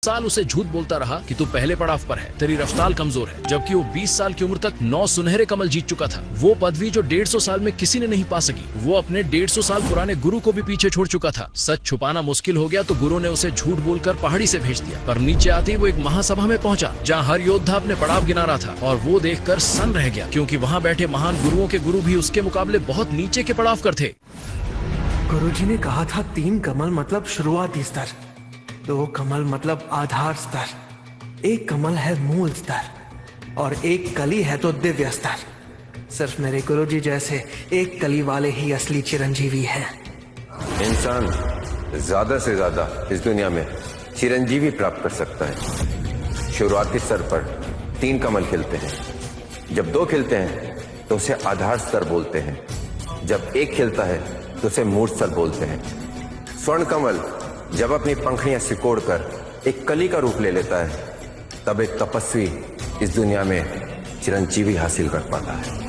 साल उसे झूठ बोलता रहा कि तू पहले पड़ाव पर है, तेरी रफ्तार कमजोर है, जबकि वो 20 साल की उम्र तक 9 सुनहरे कमल जीत चुका था। वो पदवी जो 150 साल में किसी ने नहीं पा सकी। वो अपने 150 साल पुराने गुरु को भी पीछे छोड़ चुका था। सच छुपाना मुश्किल हो गया तो गुरु ने उसे झूठ बोलकर पहाड़ी से भेज दिया। पर नीचे आते ही वो एक महासभा में पहुंचा, जहाँ हर योद्धा अपने पड़ाव गिना रहा था, और वो देखकर सन्न रह गया, क्योंकि वहाँ बैठे महान गुरुओं के गुरु भी उसके मुकाबले बहुत नीचे के पड़ाव कर थे। गुरुजी ने कहा था 3 कमल मतलब शुरुआती स्तर, 2 कमल मतलब आधार स्तर, 1 कमल है मूल स्तर और 1 कली है तो दिव्य स्तर। सिर्फ मेरे गुरुजी जैसे 1 कली वाले ही असली चिरंजीवी हैं। इंसान ज्यादा से ज्यादा इस दुनिया में चिरंजीवी प्राप्त कर सकता है। शुरुआती स्तर पर 3 कमल खिलते हैं। जब 2 खिलते हैं तो उसे आधार स्तर बोलते हैं। जब 1 खिलता है तो उसे मूल स्तर बोलते हैं। स्वर्ण कमल जब अपनी पंखड़ियां सिकोड़कर एक कली का रूप ले लेता है, तब एक तपस्वी इस दुनिया में चिरंजीवी हासिल कर पाता है।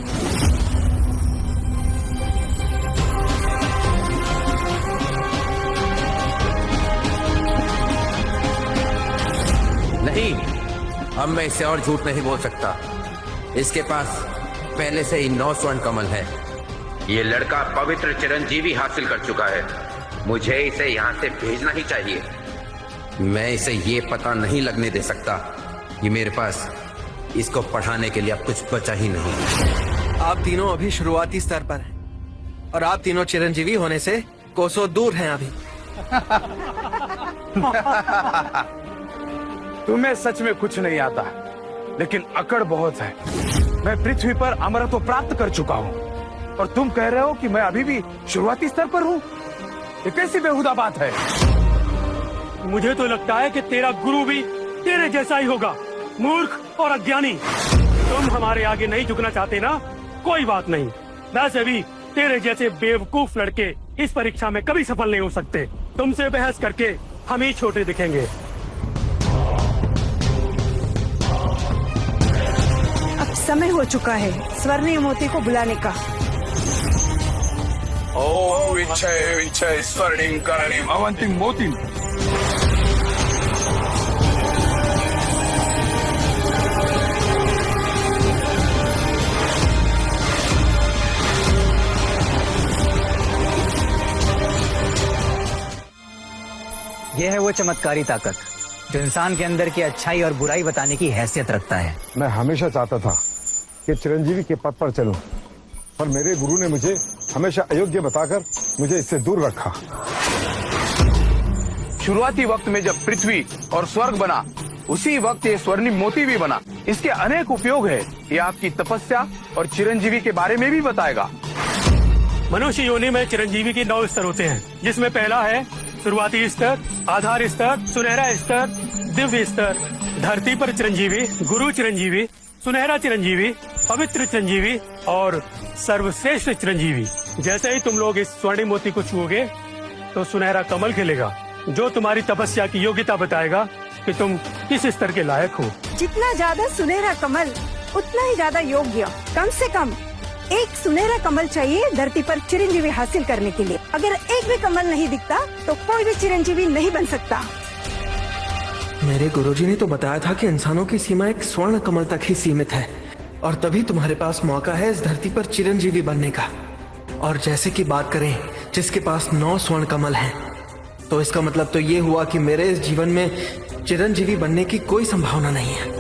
नहीं, अब मैं इससे और झूठ नहीं बोल सकता। इसके पास पहले से ही 9 स्वर्ण कमल है। ये लड़का पवित्र चिरंजीवी हासिल कर चुका है। मुझे इसे यहाँ से भेजना ही चाहिए। मैं इसे ये पता नहीं लगने दे सकता कि मेरे पास इसको पढ़ाने के लिए अब कुछ बचा ही नहीं। आप तीनों अभी शुरुआती स्तर पर हैं और आप तीनों चिरंजीवी होने से कोसों दूर हैं अभी। तुम्हें सच में कुछ नहीं आता, लेकिन अकड़ बहुत है। मैं पृथ्वी पर अमरत्व प्राप्त कर चुका हूँ और तुम कह रहे हो कि मैं अभी भी शुरुआती स्तर पर हूँ। ये कैसी बेहुदा बात है? मुझे तो लगता है कि तेरा गुरु भी तेरे जैसा ही होगा, मूर्ख और अज्ञानी। तुम हमारे आगे नहीं झुकना चाहते ना, कोई बात नहीं। वैसे भी तेरे जैसे बेवकूफ लड़के इस परीक्षा में कभी सफल नहीं हो सकते। तुमसे बहस करके हम ही छोटे दिखेंगे। अब समय हो चुका है स्वर्णिम मोती को बुलाने का। ओम विच्छय विच्छय स्वर्णिम कर्णिम अवंतिम मोतिम। यह है वो चमत्कारी ताकत जो इंसान के अंदर की अच्छाई और बुराई बताने की हैसियत रखता है। मैं हमेशा चाहता था कि चिरंजीवी के पद पर चलूं, पर मेरे गुरु ने मुझे हमेशा अयोग्य बताकर मुझे इससे दूर रखा। शुरुआती वक्त में जब पृथ्वी और स्वर्ग बना, उसी वक्त ये स्वर्णिम मोती भी बना। इसके अनेक उपयोग है। ये आपकी तपस्या और चिरंजीवी के बारे में भी बताएगा। मनुष्य योनि में चिरंजीवी के 9 स्तर होते हैं, जिसमें पहला है शुरुआती स्तर, आधार स्तर, सुनहरा स्तर, दिव्य स्तर, धरती पर चिरंजीवी, गुरु चिरंजीवी, सुनहरा चिरंजीवी, पवित्र चिरंजीवी और सर्वश्रेष्ठ चिरंजीवी। जैसे ही तुम लोग इस स्वर्णिम मोती को छुओगे तो सुनहरा कमल खिलेगा, जो तुम्हारी तपस्या की योग्यता बताएगा कि तुम किस स्तर के लायक हो। जितना ज्यादा सुनहरा कमल उतना ही ज्यादा योग्य। कम से कम 1 सुनहरा कमल चाहिए धरती पर चिरंजीवी हासिल करने के लिए। अगर एक भी कमल नहीं दिखता तो कोई भी चिरंजीवी नहीं बन सकता। मेरे गुरुजी ने तो बताया था कि इंसानों की सीमा 1 स्वर्ण कमल तक ही सीमित है, और तभी तुम्हारे पास मौका है इस धरती पर चिरंजीवी बनने का। और जैसे कि बात करें जिसके पास 9 स्वर्ण कमल हैं, तो इसका मतलब तो ये हुआ कि मेरे इस जीवन में चिरंजीवी बनने की कोई संभावना नहीं है।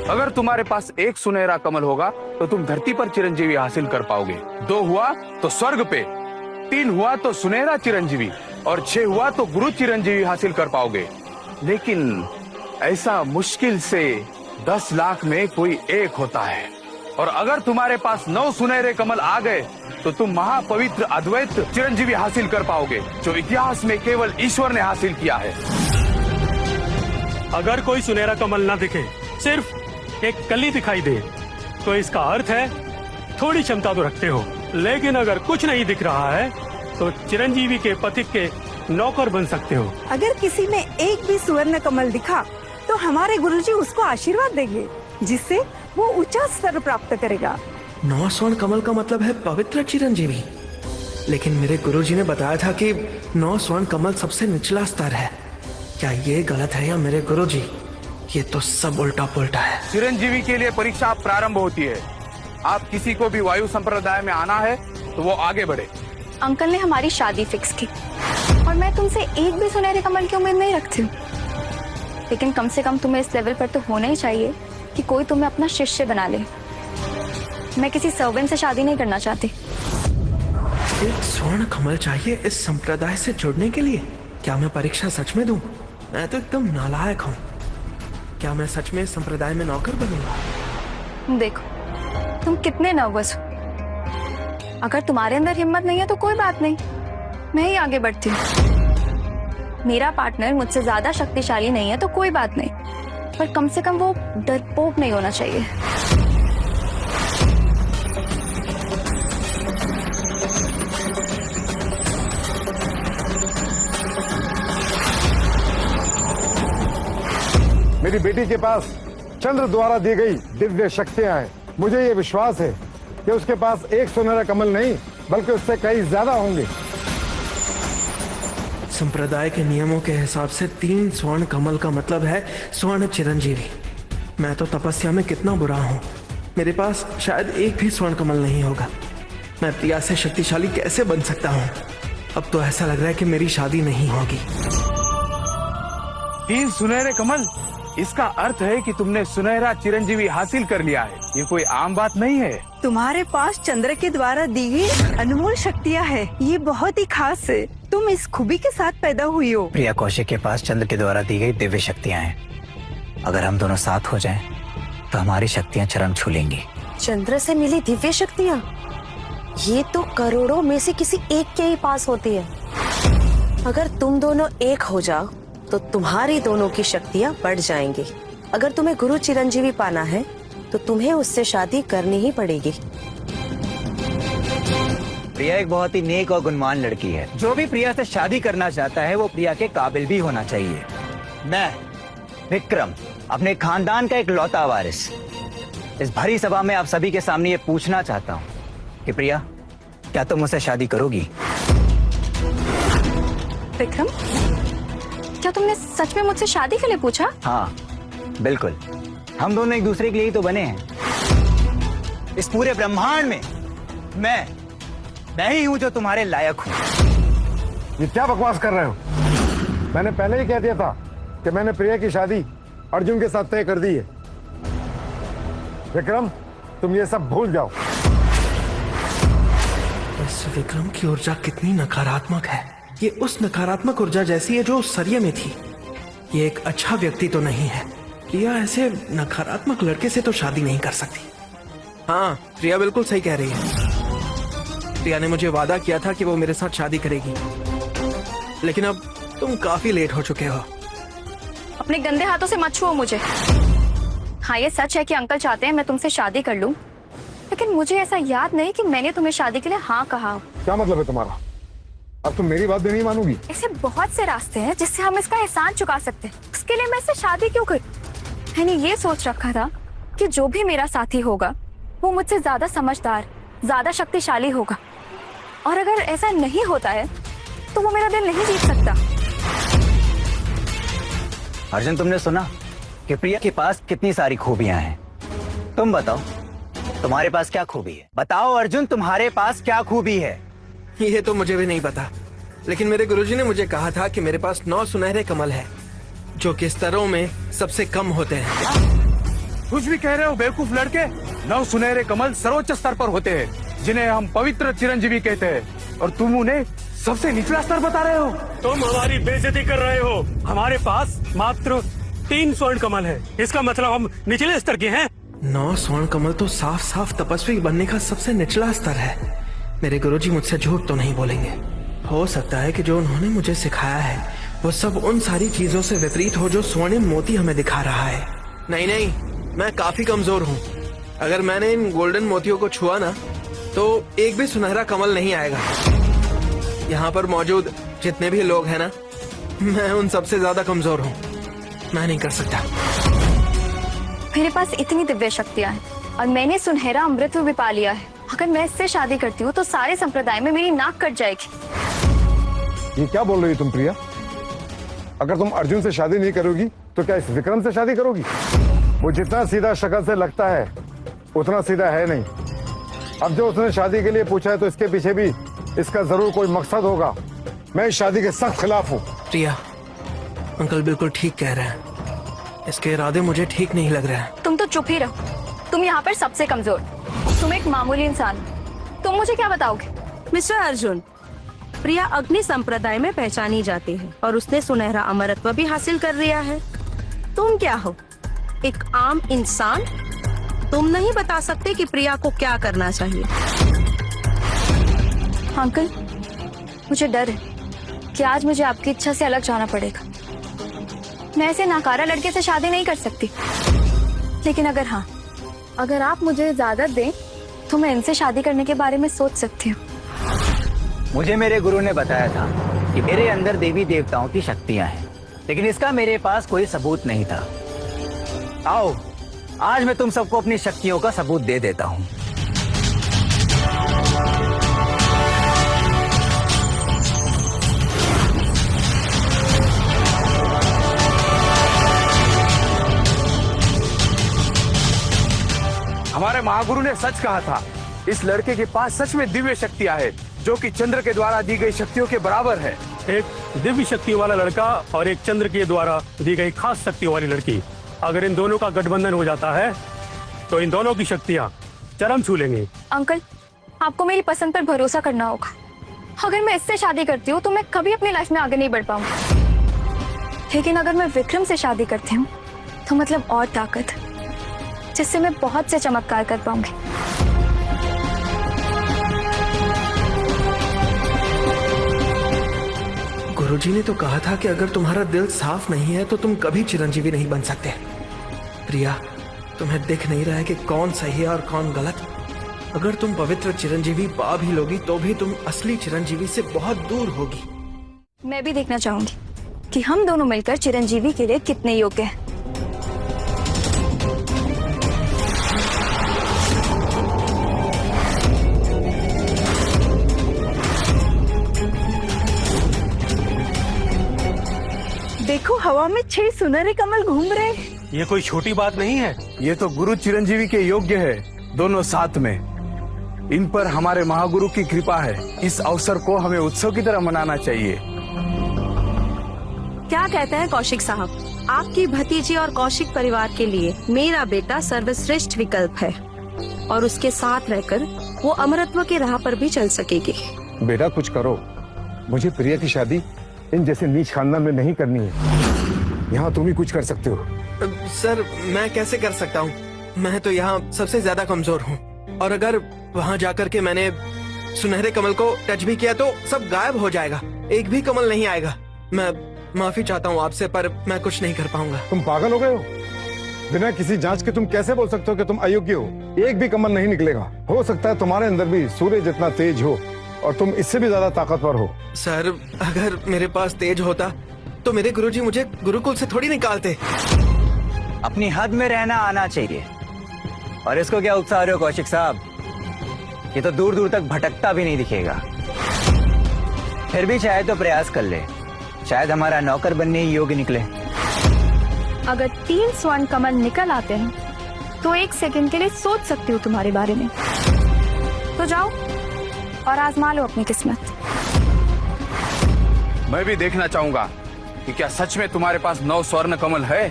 अगर तुम्हारे पास 1 सुनहरा कमल होगा तो तुम धरती पर चिरंजीवी हासिल कर पाओगे। 2 हुआ तो स्वर्ग पे, 3 हुआ तो सुनहरा चिरंजीवी और 6 हुआ तो गुरु चिरंजीवी हासिल कर पाओगे। लेकिन ऐसा मुश्किल से 10 लाख में कोई एक होता है। और अगर तुम्हारे पास 9 सुनहरे कमल आ गए तो तुम महापवित्र अद्वैत चिरंजीवी हासिल कर पाओगे, जो इतिहास में केवल ईश्वर ने हासिल किया है। अगर कोई सुनहरा कमल ना दिखे, सिर्फ एक कली दिखाई दे, तो इसका अर्थ है थोड़ी क्षमता तो रखते हो। लेकिन अगर कुछ नहीं दिख रहा है तो चिरंजीवी के पथिक के नौकर बन सकते हो। अगर किसी में एक भी सुवर्ण कमल दिखा तो हमारे गुरुजी उसको आशीर्वाद देंगे, जिससे वो ऊंचा स्तर प्राप्त करेगा। 9 स्वर्ण कमल का मतलब है पवित्र चिरंजीवी। लेकिन मेरे गुरुजी ने बताया था कि 9 स्वर्ण कमल सबसे निचला स्तर है, क्या ये गलत है या मेरे गुरुजी? ये तो सब उल्टा पुल्टा है। चिरंजीवी के लिए परीक्षा प्रारंभ होती है। आप किसी को भी वायु संप्रदाय में आना है तो वो आगे बढ़े। अंकल ने हमारी शादी फिक्स की और मैं तुमसे एक भी सुनहरे कमल की उम्मीद नहीं रखती हूँ, लेकिन कम से कम तुम्हें इस लेवल पर तो होना ही चाहिए कि कोई तुम्हें अपना शिष्य बना ले। मैं किसी सर्वेंट से शादी नहीं करना चाहती। एक स्वर्ण कमल चाहिए इस संप्रदाय से जुड़ने के लिए? क्या मैं परीक्षा सच में दूं? मैं तो एकदम नालायक हूँ। क्या मैं सच में इस संप्रदाय में नौकर बनूंगा? देखो तुम कितने नर्वस हो। अगर तुम्हारे अंदर हिम्मत नहीं है तो कोई बात नहीं, मैं ही आगे बढ़ती हूँ। मेरा पार्टनर मुझसे ज्यादा शक्तिशाली नहीं है तो कोई बात नहीं, पर कम से कम वो डरपोक नहीं होना चाहिए। मेरी बेटी के पास चंद्र द्वारा दी गई दिव्य शक्तियां हैं। मुझे ये विश्वास है कि उसके पास एक सुनहरा कमल नहीं बल्कि उससे कई ज्यादा होंगे। संप्रदाय के नियमों के हिसाब से 3 स्वर्ण कमल का मतलब है स्वर्ण चिरंजीवी। मैं तो तपस्या में कितना बुरा हूँ, मेरे पास शायद एक भी स्वर्ण कमल नहीं होगा। मैं प्रिया से शक्तिशाली कैसे बन सकता हूँ? अब तो ऐसा लग रहा है कि मेरी शादी नहीं होगी। 3 सुनहरे कमल, इसका अर्थ है कि तुमने सुनहरा चिरंजीवी हासिल कर लिया है। ये कोई आम बात नहीं है। तुम्हारे पास चंद्र के द्वारा दी गई अनमोल शक्तियाँ है। ये बहुत ही खास है। तुम इस खूबी के साथ पैदा हुई हो। प्रिया कौशिक के पास चंद्र के द्वारा दी गई दिव्य शक्तियां हैं। अगर हम दोनों साथ हो जाएं, तो हमारी शक्तियां चरम छू लेंगी। चंद्र से मिली दिव्य शक्तियाँ, ये तो करोड़ों में से किसी एक के ही पास होती है। अगर तुम दोनों एक हो जाओ तो तुम्हारी दोनों की शक्तियाँ बढ़ जाएंगी। अगर तुम्हें गुरु चिरंजीवी पाना है तो तुम्हें उससे शादी करनी ही पड़ेगी। प्रिया एक बहुत ही नेक और गुणवान लड़की है। जो भी प्रिया से शादी करना चाहता है वो प्रिया के काबिल भी होना चाहिए। मैं विक्रम, अपने खानदान का एक लौता वारिस, इस भरी सभा में आप सभी के सामने ये पूछना चाहता हूँ कि प्रिया, क्या तुम मुझसे शादी करोगी? विक्रम, क्या तुमने सच में मुझसे शादी के लिए पूछा? हाँ बिल्कुल, हम दोनों एक दूसरे के लिए ही तो बने हैं। इस पूरे ब्रह्मांड में मैं ही हूँ जो तुम्हारे लायक हूँ। ये क्या बकवास कर रहे हो? मैंने पहले ही कह दिया था कि मैंने प्रिया की शादी अर्जुन के साथ तय कर दी है। विक्रम, तुम ये सब भूल जाओ। इस विक्रम की ऊर्जा कितनी नकारात्मक है। ये उस नकारात्मक ऊर्जा जैसी है जो उस सरिये में थी। ये एक अच्छा व्यक्ति तो नहीं है। प्रिया ऐसे नकारात्मक लड़के से तो शादी नहीं कर सकती। हाँ, प्रिया बिल्कुल सही कह रही है। प्रिया ने मुझे वादा किया था कि वो मेरे साथ शादी करेगी, लेकिन अब तुम काफी लेट हो चुके हो। अपने गंदे हाथों से मत छुओ मुझे। हाँ, ये सच है कि अंकल चाहते हैं मैं तुमसे शादी कर लूं, लेकिन मुझे ऐसा याद नहीं कि मैंने तुम्हें शादी के लिए हाँ कहा। क्या मतलब है तुम्हारा? अब तुम मेरी बात भी नहीं मानोगी? ऐसे बहुत से रास्ते हैं जिससे हम इसका एहसान चुका सकते हैं। उसके लिए मैं इससे शादी क्यों करूं? मैंने ये सोच रखा था कि जो भी मेरा साथी होगा वो मुझसे ज्यादा समझदार, ज्यादा शक्तिशाली होगा, और अगर ऐसा नहीं होता है तो वो मेरा दिल नहीं जीत सकता। अर्जुन, तुमने सुना कि प्रिया के पास कितनी सारी खूबियां हैं? तुम बताओ, तुम्हारे पास क्या खूबी है? बताओ अर्जुन, तुम्हारे पास क्या खूबी है? ये तो मुझे भी नहीं पता, लेकिन मेरे गुरुजी ने मुझे कहा था कि मेरे पास 9 सुनहरे कमल है, जो कि स्तरों में सबसे कम होते हैं। कुछ भी कह रहे हो बेवकूफ लड़के। 9 सुनहरे कमल सर्वोच्च स्तर पर होते हैं, जिन्हें हम पवित्र चिरंजीवी कहते हैं, और तुम उन्हें सबसे निचला स्तर बता रहे हो। तुम हमारी बेइज्जती कर रहे हो। हमारे पास मात्र 3 स्वर्ण कमल है। इसका मतलब हम निचले स्तर के हैं। 9 स्वर्ण कमल तो साफ साफ तपस्वी बनने का सबसे निचला स्तर है। मेरे गुरुजी मुझसे झूठ तो नहीं बोलेंगे। हो सकता है कि जो उन्होंने मुझे सिखाया है वो सब उन सारी चीजों से विपरीत हो जो स्वर्णिम मोती हमें दिखा रहा है। नहीं, मैं काफी कमजोर हूँ। अगर मैंने इन गोल्डन मोतियों को छुआ ना तो एक भी सुनहरा कमल नहीं आएगा। यहाँ पर मौजूद जितने भी लोग हैं ना, मैं उन सबसे ज्यादा कमजोर हूँ। मैं नहीं कर सकता। मेरे पास इतनी दिव्य शक्तियां हैं और मैंने सुनहरा अमृत भी पा लिया है। अगर मैं इससे शादी करती हूँ तो सारे संप्रदाय में मेरी नाक कट जाएगी। ये क्या बोल रही हो तुम प्रिया? अगर तुम अर्जुन से शादी नहीं करोगी तो क्या इस विक्रम से शादी करोगी? वो जितना सीधा शक्ल से लगता है उतना सीधा है नहीं। अब जो उसने शादी के लिए पूछा है तो इसके पीछे भी इसका जरूर कोई मकसद होगा। मैं इस शादी के सख्त खिलाफ हूँ। प्रिया, अंकल बिल्कुल ठीक कह रहे हैं। इसके इरादे मुझे ठीक नहीं लग रहे हैं। तुम तो चुप ही रहो। तुम यहाँ पर सबसे कमजोर, तुम एक मामूली इंसान, तुम मुझे क्या बताओगे? मिस्टर अर्जुन, प्रिया अग्नि संप्रदाय में पहचानी जाती है और उसने सुनहरा अमरत्व भी हासिल कर लिया है। तुम क्या हो? एक आम इंसान। तुम नहीं बता सकते कि प्रिया को क्या करना चाहिए। अंकल, मुझे डर है कि आज मुझे आपकी इच्छा से अलग जाना पड़ेगा। मैं ऐसे नाकारा लड़के से शादी नहीं कर सकती, लेकिन अगर आप मुझे इजाजत दें तो मैं इनसे शादी करने के बारे में सोच सकती हूँ। मुझे मेरे गुरु ने बताया था कि मेरे अंदर देवी देवताओं की शक्तियां हैं, लेकिन इसका मेरे पास कोई सबूत नहीं था। आओ, आज मैं तुम सबको अपनी शक्तियों का सबूत दे देता हूँ। हमारे महागुरु ने सच कहा था, इस लड़के के पास सच में दिव्य शक्तियां है जो कि चंद्र के द्वारा दी गई शक्तियों के बराबर है। एक दिव्य शक्ति वाला लड़का और एक चंद्र के द्वारा दी गई खास शक्ति वाली लड़की, अगर इन दोनों का गठबंधन हो जाता है तो इन दोनों की शक्तियां चरम छू लेंगी। अंकल, आपको मेरी पसंद पर भरोसा करना होगा। अगर मैं इससे शादी करती हूँ तो मैं कभी अपनी लाइफ में आगे नहीं बढ़ पाऊंगी, लेकिन अगर मैं विक्रम से शादी करती हूँ तो मतलब और ताकत, जिससे मैं बहुत से चमत्कार कर पाऊंगी। गुरुजी ने तो कहा था कि अगर तुम्हारा दिल साफ नहीं है तो तुम कभी चिरंजीवी नहीं बन सकते। प्रिया, तुम्हें दिख नहीं रहा है कि कौन सही है और कौन गलत? अगर तुम पवित्र चिरंजीवी पा भी लोगी तो भी तुम असली चिरंजीवी से बहुत दूर होगी। मैं भी देखना चाहूंगी कि हम दोनों मिलकर चिरंजीवी के लिए कितने योग्य हैं। देखो, हवा में 6 सुनहरे कमल घूम रहे हैं। ये कोई छोटी बात नहीं है। ये तो गुरु चिरंजीवी के योग्य है, दोनों साथ में। इन पर हमारे महागुरु की कृपा है। इस अवसर को हमें उत्सव की तरह मनाना चाहिए। क्या कहते हैं कौशिक साहब? आपकी भतीजी और कौशिक परिवार के लिए मेरा बेटा सर्वश्रेष्ठ विकल्प है और उसके साथ रहकर वो अमरत्व की राह पर भी चल सकेगी। बेटा कुछ करो, मुझे प्रिया की शादी इन जैसे नीच खानदान में नहीं करनी है। यहाँ तुम ही कुछ कर सकते हो। सर, मैं कैसे कर सकता हूँ? मैं तो यहाँ सबसे ज्यादा कमजोर हूँ, और अगर वहाँ जाकर के मैंने सुनहरे कमल को टच भी किया तो सब गायब हो जाएगा, एक भी कमल नहीं आएगा। मैं माफी चाहता हूँ आपसे, पर मैं कुछ नहीं कर पाऊंगा। तुम पागल हो गए हो? बिना किसी जांच के तुम कैसे बोल सकते हो कि तुम अयोग्य हो? एक भी कमल नहीं निकलेगा। हो सकता है तुम्हारे अंदर भी सूर्य जितना तेज हो और तुम इससे भी ज्यादा ताकतवर हो। सर, अगर मेरे पास तेज होता तो मेरे गुरुजी मुझे गुरुकुल से थोड़ी निकालते। अपनी हद में रहना आना चाहिए। और इसको क्या उकसा रहे हो कौशिक साहब? ये तो दूर दूर तक भटकता भी नहीं दिखेगा। फिर भी चाहे तो प्रयास कर ले, शायद हमारा नौकर बनने ही योग्य निकले। अगर 3 स्वर्ण कमल निकल आते हैं तो 1 सेकंड के लिए सोच सकती हूँ तुम्हारे बारे में। तो जाओ और आजमा लो अपनी किस्मत। मैं भी देखना चाहूंगा कि क्या सच में तुम्हारे पास 9 स्वर्ण कमल है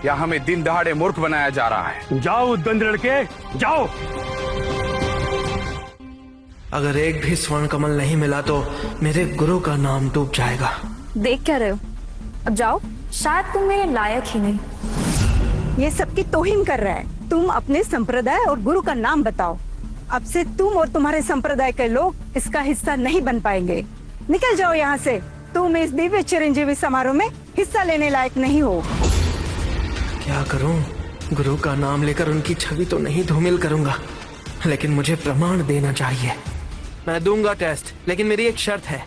या हमें दिन दहाड़े मूर्ख बनाया जा रहा है। जाओ उद्दंड लड़के, जाओ। अगर एक भी स्वर्ण कमल नहीं मिला तो मेरे गुरु का नाम डूब जाएगा। देख क्या रहे हो? अब जाओ, शायद तुम मेरे लायक ही नहीं। ये सबकी तौहीन कर रहा है। तुम अपने संप्रदाय और गुरु का नाम बताओ। अब से तुम और तुम्हारे संप्रदाय के लोग इसका हिस्सा नहीं बन पाएंगे। निकल जाओ यहाँ से। तुम इस दिव्य चिरंजीवी समारोह में हिस्सा लेने लायक नहीं हो। क्या करूं? गुरु का नाम लेकर उनकी छवि तो नहीं धूमिल करूंगा, लेकिन मुझे प्रमाण देना चाहिए। मैं दूंगा टेस्ट, लेकिन मेरी एक शर्त है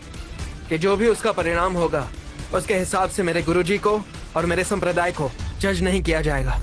कि जो भी उसका परिणाम होगा उसके हिसाब से मेरे गुरुजी को और मेरे संप्रदाय को जज नहीं किया जाएगा।